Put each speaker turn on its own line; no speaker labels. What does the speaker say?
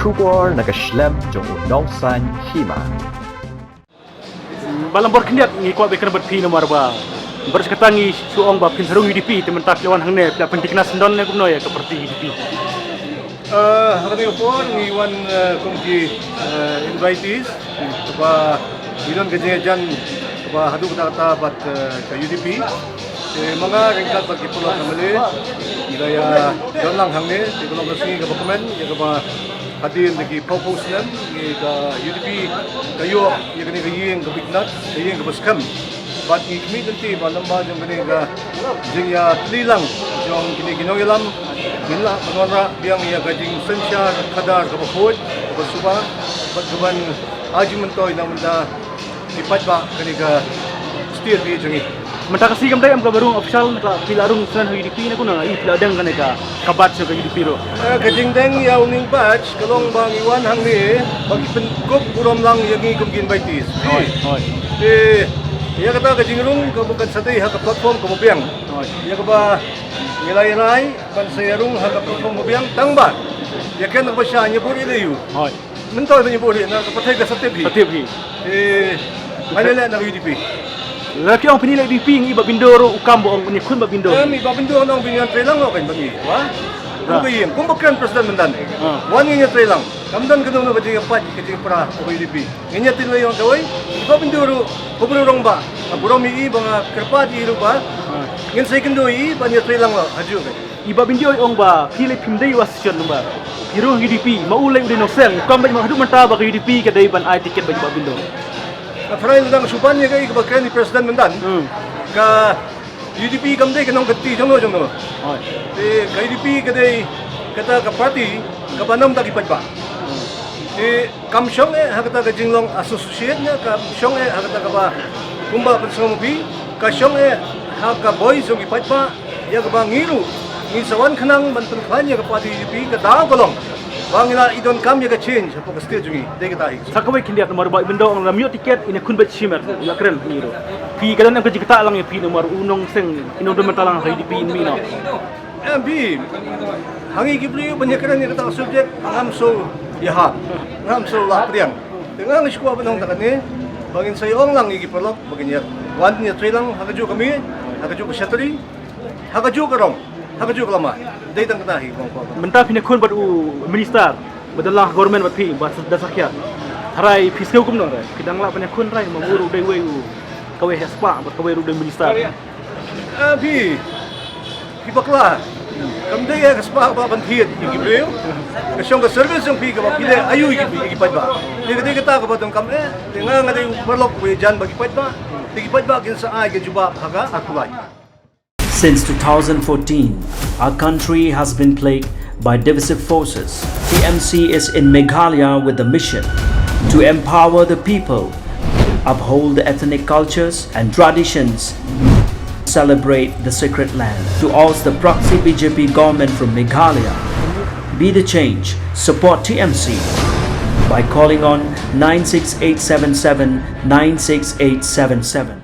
Kubor nagaslem jong unongsan Hima.
Lambor kendiat ngi kuat bekan berpi nomor ba. Berseketangi suong ba pinharung UDP teman tak lawan hangne pla pentiknas ndon ne kumno ya seperti UDP.
Hari pun ngiwan komji invitees ba bilang gajian ba hadu kata bat ke UDP. Mga ringkat bagi pulau namale gaya Ïatreilang hangne di pulau resmi ke dokumen ya ba hadir lagi propose nan ke UDP kayo ya kini gayeng ke bignat gayeng ke baskam bat kami nanti balamba jong kini ke jingya Ïatreilang jong kini ginoyalam gila manwara biang ya gajing sensya kadar ke bapod ke basuba bat kuban aji mentoy namunda dipat ba kini ke steer bi jongi.
Mentaka sigam day am kabarung official na pilarung san UDP na kuna i piladang kaneka kabat sa UDP ro.
Kajing deng ya uning batch kalong bang iwan hangni bagi penkup burom lang yangi kumgin baitis.
Hoi.
Ya kata kajing rung kabukan satay ha ka platform kamubiang. Ya ba ngilay-ngilay ban sayarung ha ka platform kamubiang tangba. Ya ken ba siya nyeburi layu.
Hoi.
Mentoy nyeburi na kapatay ka satay bi.
Satay bi.
Malala na UDP.
Laki orang penilai UDP ngi ba Bindo ro ukam bo ang Ïakhun ba Bindo.
Mi ba Bindo nang binyan Ïatreilang o kan bagi. Wa? Kubayin, kumba kan president mandan. Wan ngi Ïatreilang. Kamdan kanu na bajing pat kajing para ko UDP. Nginya tinlo yung kawai. Ba Bindo ro kuburong ba. Burom i ba kerpati ro ba. Ngin second i ba Ïatreilang lo haju ba.
Iba Bindo ong ba pilih pimdai wasyon ba. Hiro UDP maulay udah nosel ukam ba mahadu manta ba UDP kadai ban ai tiket ba Bindo.
Friend lang suban niya kay kabakran ni president mandan. Ka UDP kamday kanong gati jono. Ka UDP kaday kata ka party ka banam dagipat ba. Kamsyong hakata ka jinglong associate niya kamsyong hakata ka ba kumba personobi kasyong haka boys yung ipat pa ya ka ba ngiru ngisawan kanang bantuan niya ka party UDP ka daw kolong. Bangila idon kam ya ka change apo ka stage jungi de kita hi.
Sakawai kindiat nomor ba Bindo ang ramyo tiket Ïakhun ba shimmer ya keren ngiro. Pi kadan ang kajikta lang ya pi nomor unong seng inong dementalang UDP in mino.
Bi hangi gibli banyak keren ni kata subjek ngam so yaha ngam so la priang dengan iskwa banong takane bangin sayong lang igipolok bagin ya wan ni Ïatreilang hagaju kami hagaju ka shatri hagaju karong hagaju lama dai tang kata hi kong
Mentah Ïakhun ba minister badalah government ba pi ba dasakya harai fiskal hukum no kidang la Ïakhun rai mamuru dai wei kawai haspa ba kawai ru dai minister.
Bi bakla kamday ya kaspa ba bantiet igibreu kasyong ka service yung pi ka ba pile ayu igipad ba di kata ka ba tong kam nga dai perlok we jan bagipad ba igipad ba kin sa ay gajuba haga akulay.
Since 2014, our country has been plagued by divisive forces. TMC is in Meghalaya with the mission to empower the people, uphold the ethnic cultures and traditions, celebrate the sacred land. To oust the proxy BJP government from Meghalaya, be the change, support TMC by calling on 96877 96877.